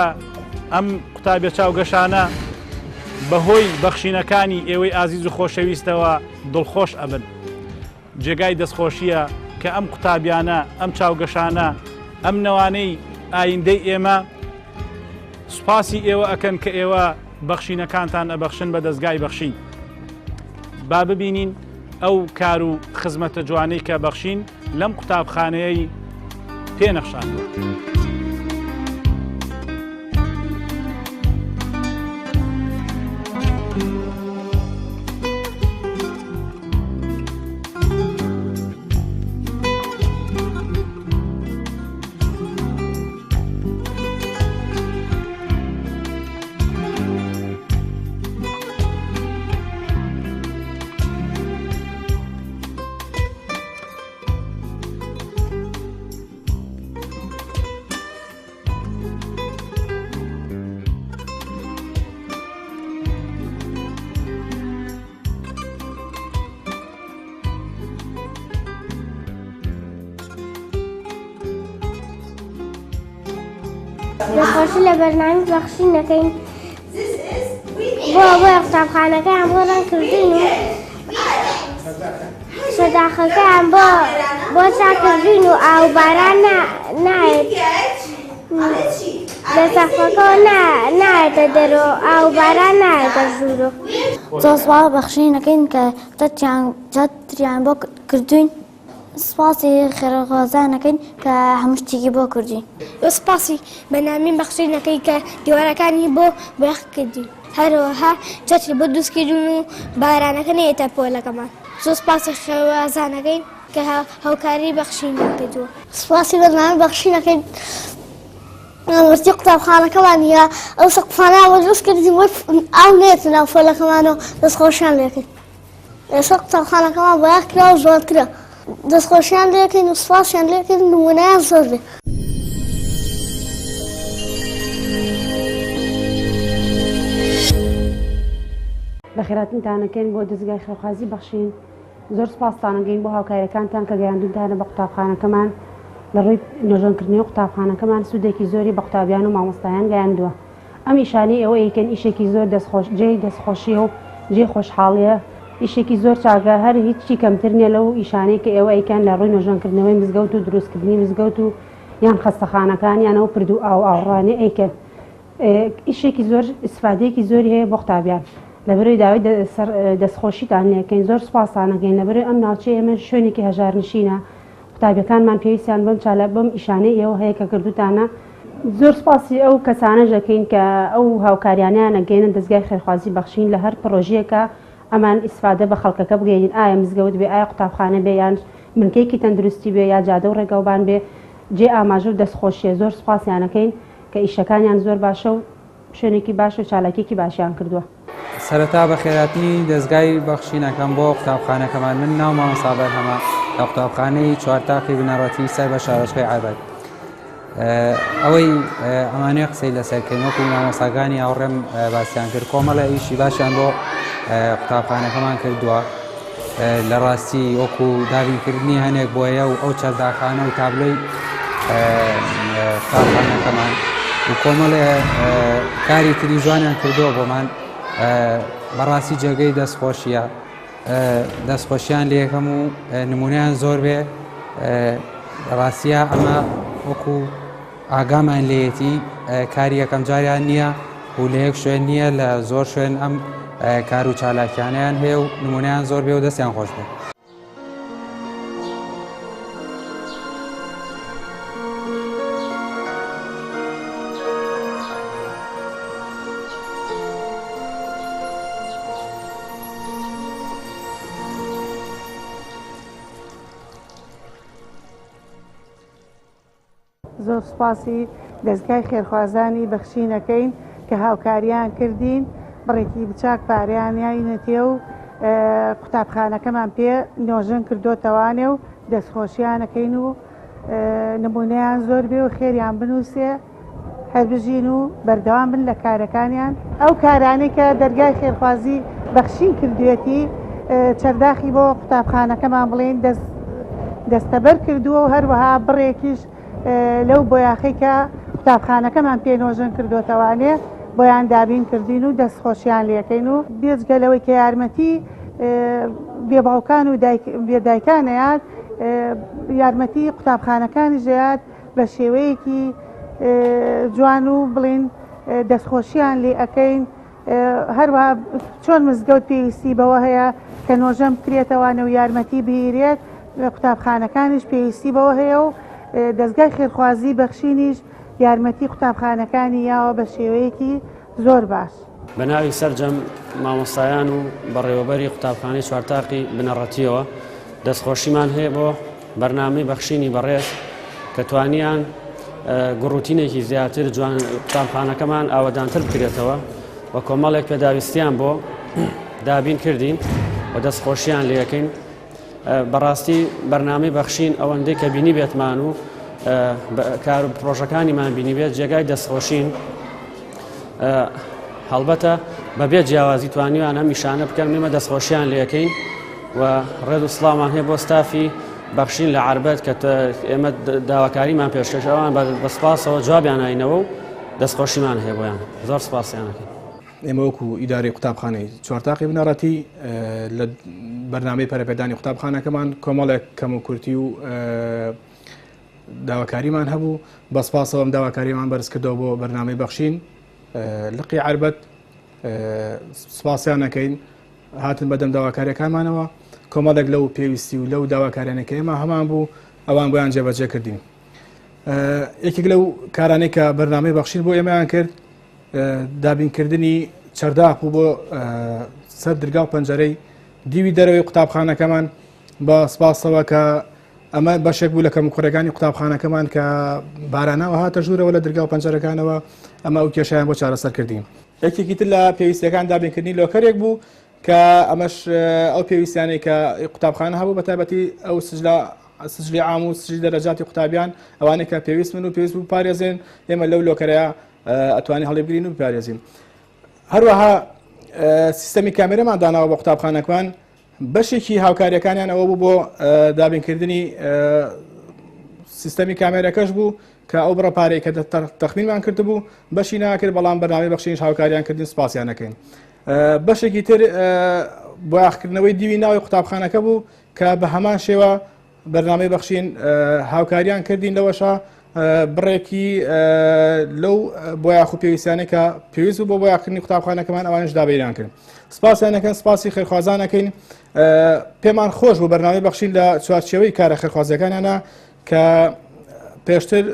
ئەم قوتابیە چاوگەشانە بەهۆی بەخشینەکانی ئێوەی ئازیز و خۆشەویستەوە دڵخۆش ئەبن. جێگای دەستخۆشیە کە ئەم قوتابیانە، ئەم چاوگەشانە، ئەم نەوانەی ئایندەی ئێمە سوپاسی ئێوە ئەکەن کە ئێوە بەخشینەکانتان ئەبەخشن بە دەستگای بەخشین. با ببینین ئەو کار و خزمەتە جوانەی کە بەخشین لەم قوتابخانەیەی پێنەخشاندووە. دەخۆشی لە بەرنامەی بەخشینەکەین بۆ قوتابخانەکەیان بۆ ڕەنکردین و سەداخەکەیان بۆ چاکردین و ئاوباران نایێت لە سەقفەکەەوە نایێتە دەرەوە ئاوباران نایێتە ژوورۆ. زۆر سوپاس بەخشینەکەین کە جەتریان بۆ کردوین. سپاسی خێرخوازانەکەین کە هەموو شتێکی بۆ کردین. سپاسی بەنامین بەخشینەکەی کە دیوارەکانی بۆ بەخ کردین. هەروەها چەتری بۆ دروستکردن و بارانەکە نێتە پۆلەکەمان. زۆر سپاسی خێرخوازانەکەین کە هاوکاری بەخشینیان کردووە. سپاسی بەرنامەی بەخشینەکەین وەرتی قوتابخانەکەمان یا ئەو سەقفانە بۆ دروست کردین وەی ئاو نێتە ناو پۆلەکەمانەوە دەستخۆشیان لێکەین. لەسەر قوتابخانەکەمان بۆ یەکرا و زۆرترە. دەستخۆشیان لێکەین و سوپاسیان لێکەین و نمونەیان زۆر بێ. بەخێراتنتانەکەین بۆ دەستگای خێرخوازی بەخشین. زۆر سوپاستانەگەین بۆ هاوکاریەکانتان کە گەیاندونتانە بە قوتابخانەکەمان لە ڕووی نۆژەنکردنی قوتابخانەکەمان سوودێکی زۆری بە قوتابیان و مامۆستایان گەیاندووە. ئەم ئیشانەی ئەوە ئەیکەن ئیشێکی زۆر جێی دەستخۆشیە و جێ خۆشحاڵیە، ئیشێکی زۆر چاکە، هەر هیچی کەمتر نیە لەو ئیشانەی کە ئێوە ئەیکەن لە ڕووی نۆژەنکردنەوەی مزگەوت و دروستکردنی مزگەوت و یان خەستەخانەکان یان ئەو پردو ئاوڕانی ئەیکەن. ئیشێکی زۆر ئیسفادەیەکی زۆری هەیە بۆ قوتابیان. لەبەرەوەی داوای دەستخۆشیتان لێکەین. زۆر سوپاسانەکەین لەبەرەوەی ئەم ناوچەی ئێمە شوێنێکی هەژارنشینە. قوتابیەکانمان پێویستیان بەم چالە بەم ئیشانەی ئێوە هەیە کە کردوتانە. زۆر سوپاسی ئەو کەسانەش دەکەین کە ئەو هاوکاریانیان ئەگەینە دەستگای خێرخوازی بەخشین لە هەر پرۆژەیەکە ئەمان ئیسفادە بە خەڵکەکە بگەین. ئایا مزگەوت بێ، ئایا قوتابخانە بێ، یان بنکەیەکی تەندروستی بێ، یا جادە و ڕێگەوبان بێ، جێ ئاماژە و دەستخۆشیە. زۆر سوپاسیانەکەین کە ئیشەکانیان زۆر باشە و شوێنێکی باش و چالاکێکی باشیان کردووە. سەرەتا بە خێراتنی دەستگای بەخشینەکەم بۆ قوتابخانەکەمان. من ناو مامۆستا بەرهەمە لە قوتابخانەی چوارتاقی بنەڕەتی سەر بە شارۆچکەی عەربەت. ئەوەی ئەمانەیە قسەی لەسەرکەین وەکو مامۆستاکانی هاوڕێم باسییان کرد، کۆمەڵە ئیشی باشیان بۆ قوتابخانەکەمان کردووە. لە ڕاستی وەکو دابینکردنی هەنێک بۆیە و ئەو چەرداخانە و تابلۆی قوتابخانەکەمان و کۆمەڵێ کاری تری جوانیان کردووە بۆمان بەڕاستی جێگەی دەستخۆشیە دەستخۆشیان لێ یەکەم و نمونەیان زۆر بێ ڕاستیە ئەمە وەکو ئاگامان لێیەتی کاری یەکەم جاریان نییە و لە یەک شوێن نییە لە زۆر شوێن ئەم کار و چالاکیانیان هەیە و نمونەیان زۆر بێ و دەستیان خۆش بێ. زۆر سوپاسی دەستگای خێرخوازانی بەخشینەکەین کە هاوکاریان کردین بڕێکی بچاک پاریانیانەتێ و قوتابخانەکەمان پێ نۆژن کردوتەوانێ و دەستخۆشیانەکەین و نمونەیان زۆر بێ و خێریان بنووسێ هەربژین و بەردەوام بن لە کارەکانیان. ئەو کارانەی کە دەرگای خێرخوازی بەخشین کردوێتی چەرداخی بۆ قوتابخانەکەمان بڵێن دەستەبەر کردووە و هەروەها بڕێکیش لەو بۆیاخی کە قوتابخانەکەمان پێنۆژن کردوتەوانێ بۆیان دابین کردین و دەستخۆشیان لەکەین و بێجگەلەوەی کە یارمەتی بێباوکان و بێدایکانەیان یارمەتی قوتابخانەکانی ژەیات بە شێوەیەکی جوان و بڵین دەستخۆشیان لێ ئەەکەین. هەروەها چۆن مزگەوت پێویستی بەوە هەیە کە نۆژەم بکرێتەوانە و یارمەتی بگیرێت قوتابخانەکانیش پێویستی بەوە هەیە و دەستگای خێرخوازی بەخشینیش یارمەتی قوتابخانەکانی یاوە بە شێوەیەکی زۆر باش. بە ناوی سەرجەم مامۆستایان و بەڕێوەبەری قوتابخانەی چوارتاقی بنەڕەتیەوە دەستخۆشیمان هەیە بۆ بەرنامەی بەخشینی بەڕێز کە توانیان گڕوتینێکی زیاتر جوان قوتابخانەکەمان ئاوەدانتر بکرێتەوە و کۆمەڵێک پێداویستیان بۆ دابین کردین و دەستخۆشیان لێ یەکەین. بەڕاستی بەرنامەی بەخشین ئەوەندەی کە بینی بێتمان و کار و پرۆژەکانیمان بینی بێت جێگای دەستخۆشین هەڵبەتە بەبێ جیاوازی توانیوان ئەم نیشانە بکەن مێمە دەستخۆشیان لێ یەکەین و ڕێز و سڵامان هەیە بۆ ستافی بەخشین لە عربەت کە ئێمە داواکاریمان پێشکەشەوان بە سپاسەوە جوابیان ناینەوە و دەستخۆشیمان هەیە بۆیان زۆر سپاسیانەکەین. ئێمە وەکو ئیداری قوتابخانەی چوارتاقی بنەڕەتی لە بەرنامەی پەرەپێدانی قوتابخانەکەمان کۆمەڵێک کەم و کورتی و داواکاریمان هەبوو بە سپاسەوە ئەم داواکاریمان بەرز کردەوە بۆ بەرنامەی بەخشین لقی عربەت سپاسیانەکەین هاتن بەدەم داواکاریەکانمانەوە کۆمەڵێک لەو پێویستی و لەو داواکاریانەکە ئێمە هەمان بوو ئەوان بۆیان جێبەجێ کردین. یەکێک لەو کارانەی کە بەرنامەی بەخشین بۆ ئێمەیان کرد دابینکردنی چەرداق بوو بۆ سەر دەرگا و پەنجەرەی دیوی دەرەوەی قوتابخانەکەمان بە سپاسەوە کە ئەمە بەشێک بوو لە کەموکوڕەکانی قوتابخانەکەمان کە بارانەوە هاتە ژوورەوە لە دەرگا و پەنجەرەکانەوە ئەمە ئەو کێشیان بۆ چارەسەر کردین. یەکێکی تر لە پێویستیەکان دابینکردنی لۆکەرێک بوو کە ئەمەش ئەو پێویستیانەی کە قوتابخانە هەبوو بەتایبەتی ئەو سجلی عام و سجلی دەرەجاتی قوتابیان ئەوانەی کە پێویست من و پێویست بوو پارێزێن ئێمە لەو لۆکەرەیە ئەتوانی هەڵێبگرین و بپارێزین. هەروەها سیستەمی کامێرەمان داناوە بە قوتابخانەکان بەشێکی هاوکاریەکانیان ئەوە بوو بۆ دابینکردنی سیستەمی کامێرەکەش بوو کە ئەو بڕەپارەی کە تەخمینمان کرد بوو بەشی ناکرد بەڵام بەرنامەی بەخشینیش هاوکاریان کردین سپاسیانەکەین. بەشێکی تر بۆ یاخکردنەوەی دیوی ناوی قوتابخانەکە بوو کە بە هەمان شێوە بەرنامەی بەخشین هاوکاریان کردین لەوەشە بڕێکی لەو بۆ یاخو پێویستیانەی کە پێویست بوو بۆ یاکردنی قوتابخانەکەمان ئەوانش دابیران کرد. سپاسیانەکەن سپاسی خێرخوازانەکەین پێمان خۆش بوو بەرنامەی بەخشین لە چوارچێوەی کارە خێرخوازیەکانیانە کە پێشتر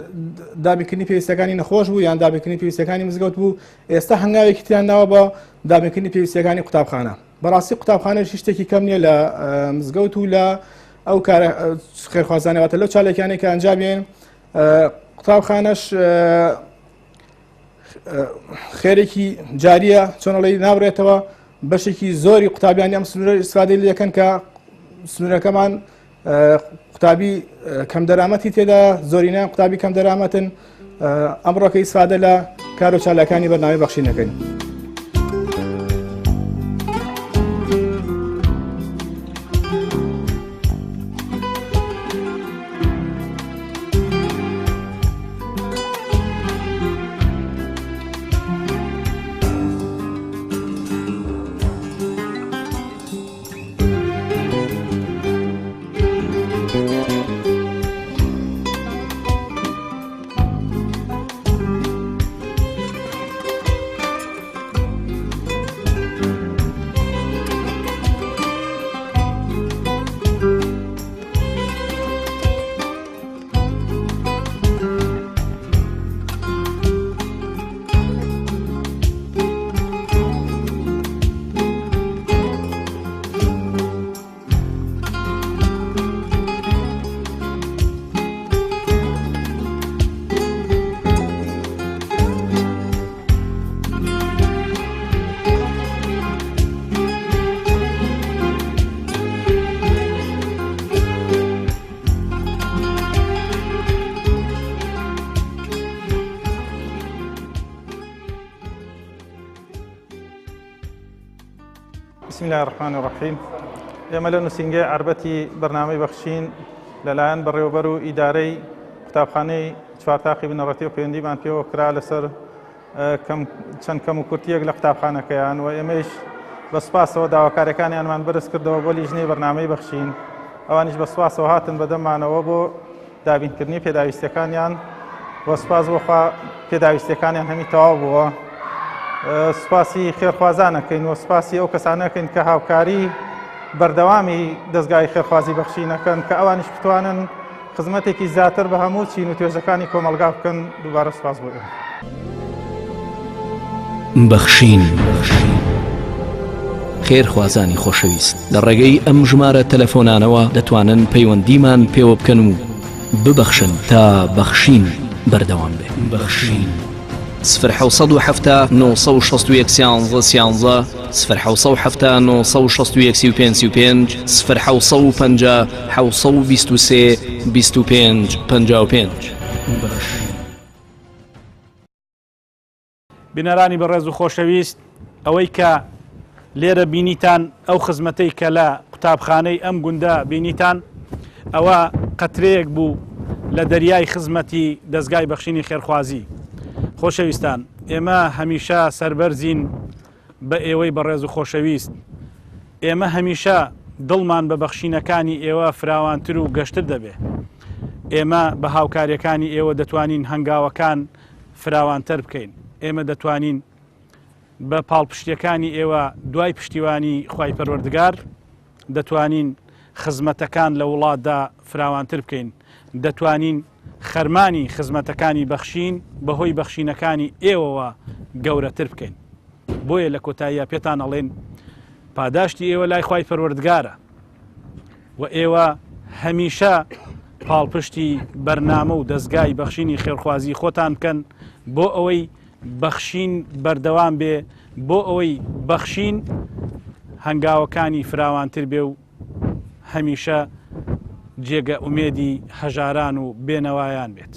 دابینکردنی پێویستەکانی نەخۆش بوو یان دابینکردنی پێویستەکانی مزگەوت بوو ئێستا هەنگاوێکی تیان ناوە بە دابینکردنی پێویستەکانی قوتابخانە. بەڕاستی قوتابخانە شتێکی کەم نییە لە مزگەوت و لە ئەو کارە خێرخوازانەوەتە لەو چالێکیانەی کە ئەنجامێن قوتابخانەش خێرێکی جاریە چۆنەڵی ناوڕێتەوە بەشێکی زۆری قوتابیانی ئەم سنوورە ئیسفادەی لەکەن کە سنوورەکەمان قوتابی کەم دەرامەتی تێدا زۆرینیان قوتابی کەم دەرامەتن ئەمڕۆکە ئیسفادە لە کار و چالاکانی بەرنامەی بەخشینەکەین. بسم الله الرحمن الرحیم ئێمە لە نووسینگەی عربەتی بەرنامەی بەخشین لەلایەن بەڕێوەبەر و ئیدارەی قوتابخانەی چوارتاقی بنەڕەتی و پەیوەندیمان پێوە کرا لەسەر چەند کەم و کورتیەک لە قوتابخانەکەیان و ئێمەش بە سوپاسەوە داواکارەکانیانمان بەرز کردەوە بۆ لیژنەی بەرنامەی بەخشین ئەوانیش بە سوپاسەوە هاتن بەدەمانەوە بۆ دابینکردنی پێداویستەکانیان بۆ سوپاس بۆخوا پێداویستەکانیان هەمی تەواو بووە سوپاسی خێرخوازانەکەین و سوپاسی ئەو کەسانەکەین کە هاوکاری بەردەوامی دەستگای خێرخوازی بەخشینەکەن کە ئەوانیش بتوانن خزمەتێکی زیاتر بە هەموو چین و توێژەکانی کۆمەلگا بکەن دووبارە سوپاس بۆ ئێوە. بەخشین خێرخوازانی خۆشەویست لە ڕێگەی ئەم ژمارە تەلەفۆنانەوە دەتوانن پەیوەندیمان پێوە بکەن و ببەخشن تا بەخشین بەردەوام بێ. بەخشین 0 961 11 0 961 35 0 750 723 25 55 بینەرانی بەڕێز و خۆشەویست ئەوەی کە لێرە بینیتان ئەو خزمەتەی کە لە قوتابخانەی ئەم گوندە بینیتان ئەوە قەترەیەک بوو لە دەریای خزمەتی دەستگای بەخشینی خێرخوازی. خۆشەویستان ئێمە هەمیشە سەربەرزین بە ئێوەی بەڕێز و خۆشەویست ئێمە هەمیشە دڵمان بە بەخشینەکانی ئێوە فراوانتر و گەشتر دەبێ ئێمە بە هاوکاریەکانی ئێوە دەتوانین هەنگاوەکان فراوانتر بکەین ئێمە دەتوانین بە پاڵپشتیەکانی ئێوە دوای پشتیوانی خوای پەروەردگار دەتوانین خزمەتەکان لە وڵاتدا فراوانتر بکەین دەتوانین خەرمانی خزمەتەکانی بەخشین بەهۆی بەخشینەکانی ئێوەوە گەورەتر بکەین. بۆیە لە کۆتاییە پێتان ئەڵێن پاداشتی ئێوە لای خوای پەروەردگارە و ئێوە هەمیشە پاڵپشتی بەرنامە و دەستگای بەخشینی خێرخوازی خۆتان بکەن بۆ ئەوەی بەخشین بەردەوام بێ بۆ ئەوەی بەخشین هەنگاوەکانی فراوانتر بێ و هەمیشە جێگە ئومێدی هەژاران و بێنەوایان بێت.